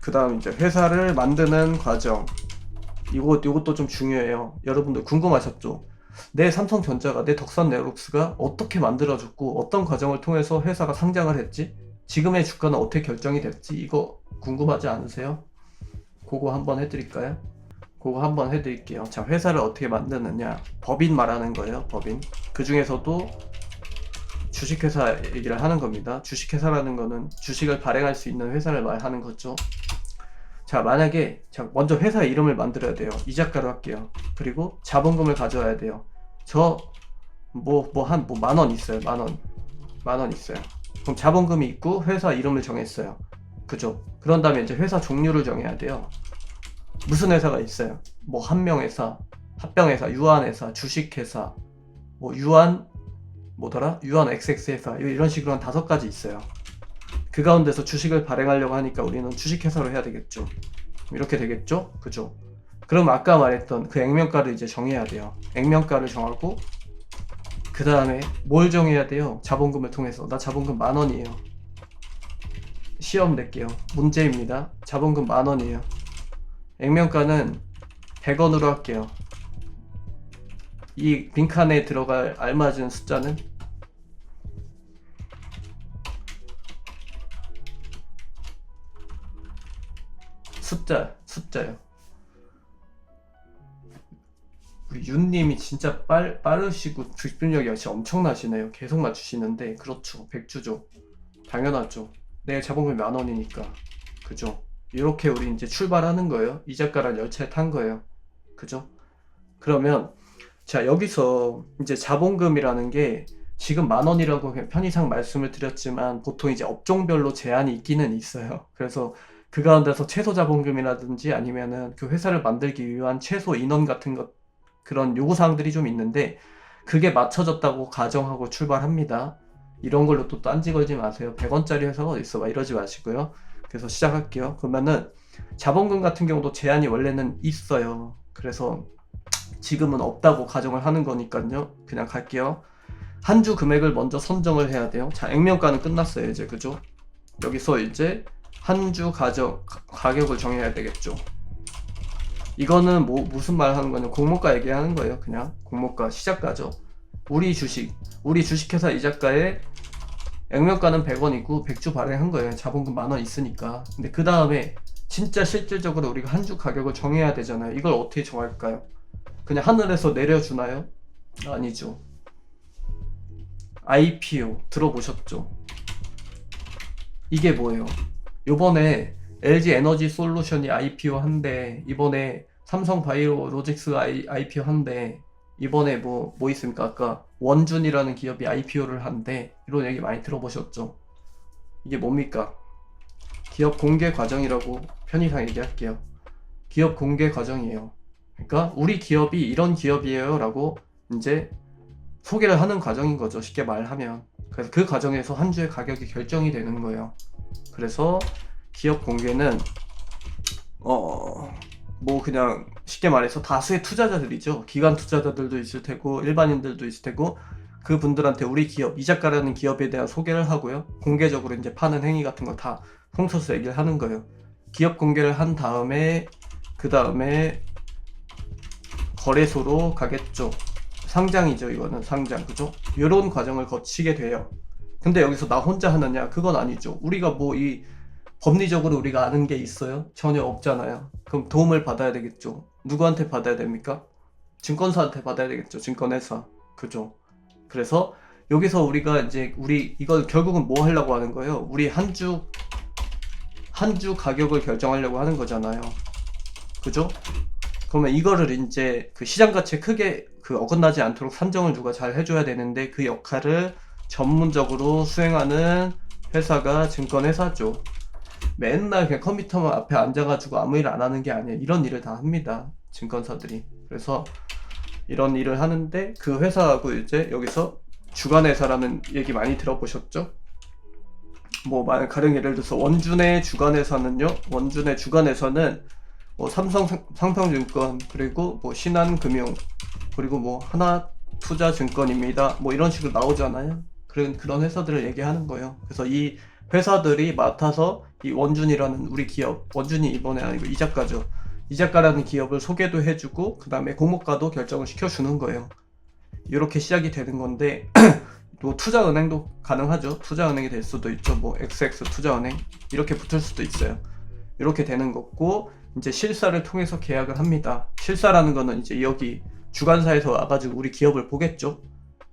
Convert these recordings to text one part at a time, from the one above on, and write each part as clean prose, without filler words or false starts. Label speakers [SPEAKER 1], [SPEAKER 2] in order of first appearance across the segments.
[SPEAKER 1] 그 다음 이제 회사를 만드는 과정. 이것도 좀 중요해요. 여러분들 궁금하셨죠? 내 삼성전자가, 내 덕산네오록스가 어떻게 만들어졌고 어떤 과정을 통해서 회사가 상장을 했지? 지금의 주가는 어떻게 결정이 됐지? 이거 궁금하지 않으세요? 그거 한번 해드릴까요? 그거 한번 해드릴게요. 자, 회사를 어떻게 만드느냐? 법인 말하는 거예요. 법인. 그 중에서도 주식회사 얘기를 하는 겁니다. 주식회사라는 거는 주식을 발행할 수 있는 회사를 말하는 거죠. 자, 만약에 먼저 회사 이름을 만들어야 돼요. 이자가로 할게요. 그리고 자본금을 가져와야 돼요. 저 한 만 원 있어요. 만 원 있어요. 그럼 자본금이 있고 회사 이름을 정했어요. 그죠? 그런 다음에 이제 회사 종류를 정해야 돼요. 무슨 회사가 있어요? 뭐 한명회사, 합병회사, 유한회사, 주식회사, 뭐 유한 뭐더라? 유한 XX회사 이런 식으로 한 5가지 있어요. 그 가운데서 주식을 발행하려고 하니까 우리는 주식회사로 해야 되겠죠. 이렇게 되겠죠? 그죠? 그럼 아까 말했던 그 액면가를 이제 정해야 돼요. 액면가를 정하고 그 다음에 뭘 정해야 돼요? 자본금을 통해서. 나 자본금 10,000원이에요. 시험 낼게요. 문제입니다. 자본금 10,000원이에요. 액면가는 100원으로 할게요. 이 빈칸에 들어갈 알맞은 숫자는 숫자요. 우리 윤님이 진짜 빠르시고 집중력이 역시 엄청나시네요. 계속 맞추시는데 그렇죠. 백주죠. 당연하죠. 내 자본금이 10,000원이니까. 그죠? 이렇게 우리 이제 출발하는 거예요. 이자가란 열차에 탄 거예요. 그죠? 그러면 자, 여기서 이제 자본금이라는 게 지금 10,000원이라고 그냥 편의상 말씀을 드렸지만 보통 이제 업종별로 제한이 있기는 있어요. 그래서 그 가운데서 최소 자본금이라든지 아니면은 그 회사를 만들기 위한 최소 인원 같은 것, 그런 요구사항들이 좀 있는데 그게 맞춰졌다고 가정하고 출발합니다. 이런 걸로 또 딴지 걸지 마세요. 100원짜리 회사가 어딨어 막 이러지 마시고요. 그래서 시작할게요. 그러면은 자본금 같은 경우도 제한이 원래는 있어요. 그래서 지금은 없다고 가정을 하는 거니까요. 그냥 갈게요. 한 주 금액을 먼저 선정을 해야 돼요. 자, 액면가는 끝났어요. 이제 그죠? 여기서 이제 한 주 가격을 정해야 되겠죠. 이거는 무슨 말 하는 거냐? 공모가 얘기하는 거예요. 그냥 공모가 시작가죠. 우리 주식회사 이자가에 액면가는 100원이고 100주 발행한 거예요. 자본금 10,000원 있으니까. 근데 그 다음에 진짜 실질적으로 우리가 한 주 가격을 정해야 되잖아요. 이걸 어떻게 정할까요? 그냥 하늘에서 내려주나요? 아니죠. IPO 들어보셨죠? 이게 뭐예요? 요번에 LG 에너지 솔루션이 IPO 한대, 이번에 삼성 바이오로직스 IPO 한대, 이번에 뭐 있습니까? 아까 원준이라는 기업이 IPO를 한대, 이런 얘기 많이 들어보셨죠? 이게 뭡니까? 기업 공개 과정이라고 편의상 얘기할게요. 기업 공개 과정이에요. 그러니까 우리 기업이 이런 기업이에요 라고 이제 소개를 하는 과정인 거죠. 쉽게 말하면. 그래서 그 과정에서 한 주의 가격이 결정이 되는 거예요. 그래서 기업 공개는 뭐 그냥 쉽게 말해서 다수의 투자자들이죠. 기관 투자자들도 있을 테고 일반인들도 있을 테고 그분들한테 우리 기업 이자카라는 기업에 대한 소개를 하고요. 공개적으로 이제 파는 행위 같은 거 다 통틀어서 얘기를 하는 거예요. 기업 공개를 한 다음에 그 다음에 거래소로 가겠죠. 상장이죠. 이거는 상장. 그죠? 이런 과정을 거치게 돼요. 근데 여기서 나 혼자 하느냐? 그건 아니죠. 우리가 뭐 이 법리적으로 우리가 아는 게 있어요? 전혀 없잖아요. 그럼 도움을 받아야 되겠죠. 누구한테 받아야 됩니까? 증권사한테 받아야 되겠죠. 증권회사. 그죠? 그래서 여기서 우리가 이제 이걸 결국은 뭐 하려고 하는 거예요? 우리 한 주 가격을 결정하려고 하는 거잖아요. 그죠? 그러면 이거를 이제 그 시장 가치에 크게 어긋나지 않도록 산정을 누가 잘 해줘야 되는데 그 역할을 전문적으로 수행하는 회사가 증권회사죠. 맨날 그냥 컴퓨터 앞에 앉아가지고 아무 일 안 하는 게 아니에요. 이런 일을 다 합니다. 증권사들이. 그래서 이런 일을 하는데 그 회사하고 이제 여기서 주관회사라는 얘기 많이 들어보셨죠? 뭐 가령 예를 들어서 원준의 주관회사는요. 원준의 주관회사는 뭐 삼성 상평증권 그리고 뭐 신한금융 그리고 뭐 하나투자증권입니다. 뭐 이런 식으로 나오잖아요. 그런 회사들을 얘기하는 거예요. 그래서 이 회사들이 맡아서 이 원준이라는 우리 기업, 원준이 이번에 아니고 이자카죠. 이자카라는 기업을 소개도 해주고 그 다음에 공모가도 결정을 시켜주는 거예요. 이렇게 시작이 되는 건데 또 투자은행도 가능하죠. 투자은행이 될 수도 있죠. 뭐 XX 투자은행 이렇게 붙을 수도 있어요. 이렇게 되는 거고 이제 실사를 통해서 계약을 합니다. 실사라는 거는 이제 여기 주관사에서 와가지고 우리 기업을 보겠죠.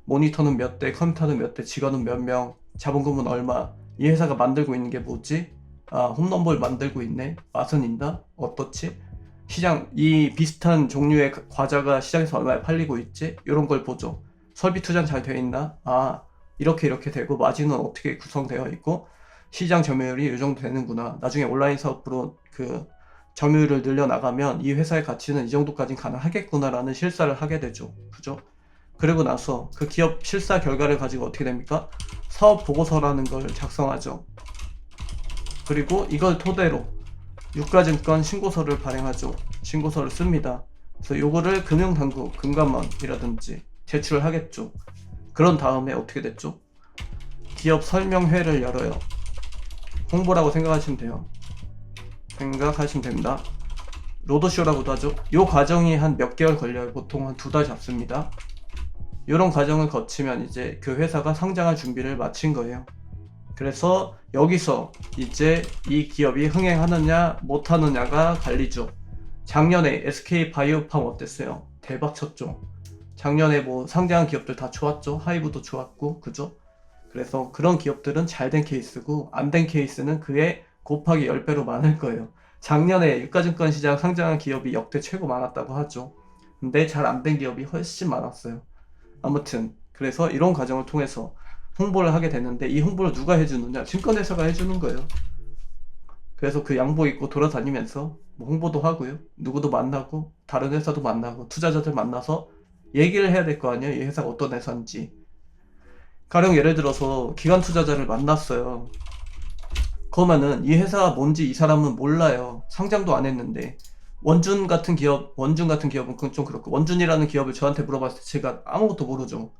[SPEAKER 1] 모니터는 몇 대, 컴퓨터는 몇 대, 직원은 몇 명, 자본금은 얼마, 이 회사가 만들고 있는 게 뭐지? 아, 홈런볼 만들고 있네. 맛은 있나? 어떻지? 시장, 이 비슷한 종류의 과자가 시장에서 얼마에 팔리고 있지? 이런 걸 보죠. 설비 투자는 잘 되어 있나? 아, 이렇게 되고 마진은 어떻게 구성되어 있고 시장 점유율이 이 정도 되는구나. 나중에 온라인 사업으로 그 점유율을 늘려나가면 이 회사의 가치는 이 정도까지는 가능하겠구나라는 실사를 하게 되죠. 그죠? 그리고 나서 그 기업 실사 결과를 가지고 어떻게 됩니까? 사업 보고서라는 걸 작성하죠. 그리고 이걸 토대로 유가증권 신고서를 발행하죠. 신고서를 씁니다. 그래서 요거를 금융당국, 금감원이라든지 제출을 하겠죠. 그런 다음에 어떻게 됐죠? 기업 설명회를 열어요. 홍보라고 생각하시면 돼요. 생각하시면 됩니다. 로드쇼라고도 하죠. 요 과정이 한 몇 개월 걸려요. 보통 한 2달 잡습니다. 이런 과정을 거치면 이제 그 회사가 상장할 준비를 마친 거예요. 그래서 여기서 이제 이 기업이 흥행하느냐 못하느냐가 갈리죠. 작년에 SK바이오팜 어땠어요? 대박 쳤죠. 작년에 뭐 상장한 기업들 다 좋았죠. 하이브도 좋았고, 그죠? 그래서 그런 기업들은 잘 된 케이스고 안 된 케이스는 그에 곱하기 10배로 많을 거예요. 작년에 유가증권 시장 상장한 기업이 역대 최고 많았다고 하죠. 근데 잘 안 된 기업이 훨씬 많았어요. 아무튼 그래서 이런 과정을 통해서 홍보를 하게 되는데 이 홍보를 누가 해주느냐? 증권회사가 해주는 거예요. 그래서 그 양복 입고 돌아다니면서 뭐 홍보도 하고요. 누구도 만나고 다른 회사도 만나고 투자자들 만나서 얘기를 해야 될 거 아니에요. 이 회사가 어떤 회사인지. 가령 예를 들어서 기관 투자자를 만났어요. 그러면은 이 회사가 뭔지 이 사람은 몰라요. 상장도 안 했는데. 원준 같은 기업은 그건 좀 그렇고, 원준이라는 기업을 저한테 물어봤을 때 제가 아무것도 모르죠.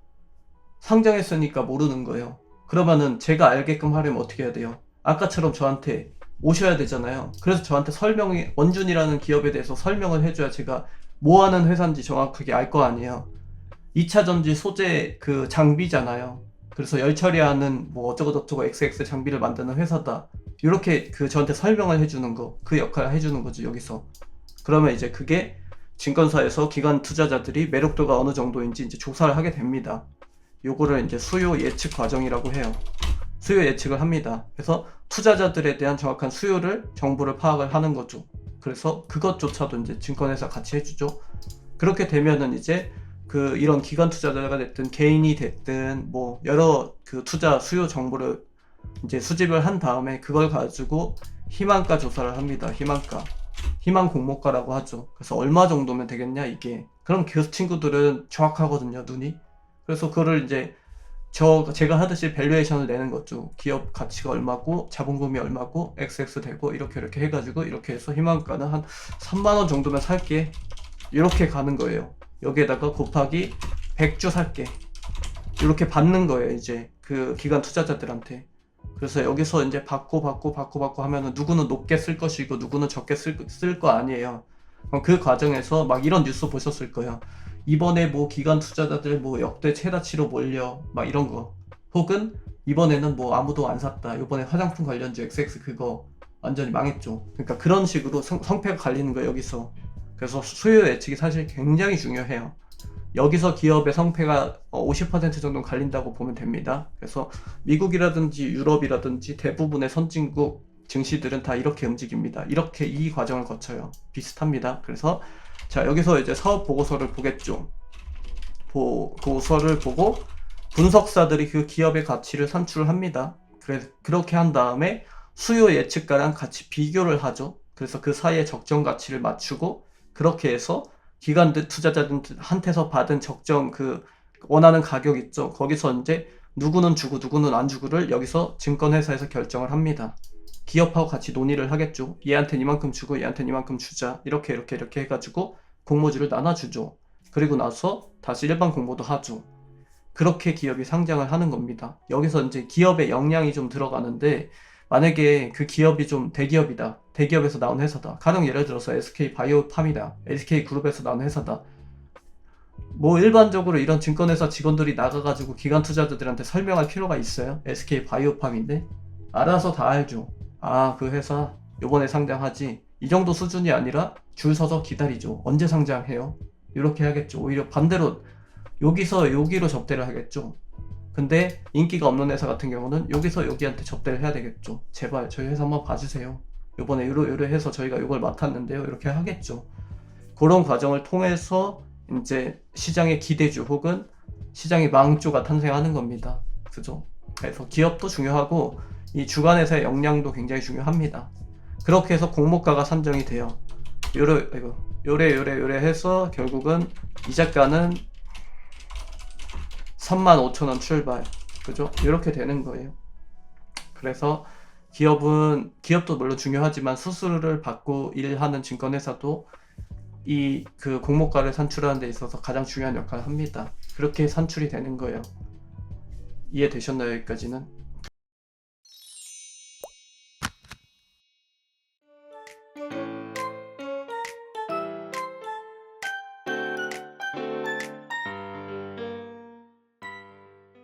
[SPEAKER 1] 상장했으니까 모르는 거예요. 그러면은 제가 알게끔 하려면 어떻게 해야 돼요? 아까처럼 저한테 오셔야 되잖아요. 그래서 저한테 원준이라는 기업에 대해서 설명을 해줘야 제가 뭐 하는 회사인지 정확하게 알 거 아니에요. 2차 전지 소재 그 장비잖아요. 그래서 열 처리하는 뭐 어쩌고저쩌고 XX 장비를 만드는 회사다. 이렇게 그 저한테 설명을 해주는 거, 그 역할을 해주는 거죠, 여기서. 그러면 이제 그게 증권사에서 기관 투자자들이 매력도가 어느 정도인지 이제 조사를 하게 됩니다. 요거를 이제 수요 예측 과정이라고 해요. 수요 예측을 합니다. 그래서 투자자들에 대한 정확한 수요를 정보를 파악을 하는 거죠. 그래서 그것조차도 이제 증권회사 같이 해주죠. 그렇게 되면은 이제 그 이런 기관 투자자가 됐든 개인이 됐든 뭐 여러 그 투자 수요 정보를 이제 수집을 한 다음에 그걸 가지고 희망가 조사를 합니다. 희망 공모가라고 하죠. 그래서 얼마 정도면 되겠냐 이게. 그럼 그 친구들은 정확하거든요, 눈이. 그래서 그거를 이제 제가 하듯이 밸류에이션을 내는 거죠. 기업 가치가 얼마고 자본금이 얼마고 XX 되고 이렇게 해가지고 이렇게 해서 희망가는 한 3만원 정도면 살게, 이렇게 가는 거예요. 여기에다가 곱하기 100주 살게, 이렇게 받는 거예요, 이제 그 기관 투자자들한테. 그래서 여기서 이제 받고 하면은 누구는 높게 쓸 것이고 누구는 적게 쓸 거 아니에요. 그 과정에서 막 이런 뉴스 보셨을 거예요. 이번에 뭐 기관 투자자들 뭐 역대 최다치로 몰려 막 이런 거, 혹은 이번에는 뭐 아무도 안 샀다, 이번에 화장품 관련주 XX 그거 완전히 망했죠. 그러니까 그런 식으로 성패가 갈리는 거예요, 여기서. 그래서 수요 예측이 사실 굉장히 중요해요. 여기서 기업의 성패가 50% 정도 갈린다고 보면 됩니다. 그래서 미국이라든지 유럽이라든지 대부분의 선진국 증시들은 다 이렇게 움직입니다. 이렇게 이 과정을 거쳐요. 비슷합니다. 그래서 자, 여기서 이제 사업 보고서를 보겠죠. 보고서를 보고 분석사들이 그 기업의 가치를 산출합니다. 그렇게 한 다음에 수요 예측가랑 같이 비교를 하죠. 그래서 그 사이에 적정 가치를 맞추고, 그렇게 해서 기관들 투자자들한테서 받은 적정 그 원하는 가격 있죠. 거기서 이제 누구는 주고 누구는 안 주고를 여기서 증권회사에서 결정을 합니다. 기업하고 같이 논의를 하겠죠. 얘한테는 이만큼 주고 얘한테는 이만큼 주자, 이렇게 해가지고 공모주를 나눠주죠. 그리고 나서 다시 일반 공모도 하죠. 그렇게 기업이 상장을 하는 겁니다. 여기서 이제 기업의 역량이 좀 들어가는데, 만약에 그 기업이 좀 대기업이다. 대기업에서 나온 회사다. 가령 예를 들어서 SK 바이오팜이다. SK 그룹에서 나온 회사다. 뭐 일반적으로 이런 증권회사 직원들이 나가가지고 기관 투자자들한테 설명할 필요가 있어요? SK 바이오팜인데? 알아서 다 알죠. 아, 그 회사 요번에 상장하지. 이 정도 수준이 아니라 줄 서서 기다리죠. 언제 상장해요? 이렇게 하겠죠. 오히려 반대로 여기서 여기로 접대를 하겠죠. 근데 인기가 없는 회사 같은 경우는 여기서 여기한테 접대를 해야 되겠죠. 제발 저희 회사 한번 봐주세요. 요번에 요래 해서 저희가 이걸 맡았는데요. 이렇게 하겠죠. 그런 과정을 통해서 이제 시장의 기대주 혹은 시장의 망주가 탄생하는 겁니다. 그죠? 그래서 기업도 중요하고 이 주관회사의 역량도 굉장히 중요합니다. 그렇게 해서 공모가가 산정이 돼요. 요래 해서 결국은 이 작가는 35,000원 출발. 그죠? 이렇게 되는 거예요. 그래서 기업도 물론 중요하지만 수수료를 받고 일하는 증권회사도 이 그 공모가를 산출하는 데 있어서 가장 중요한 역할을 합니다. 그렇게 산출이 되는 거예요. 이해되셨나요? 여기까지는?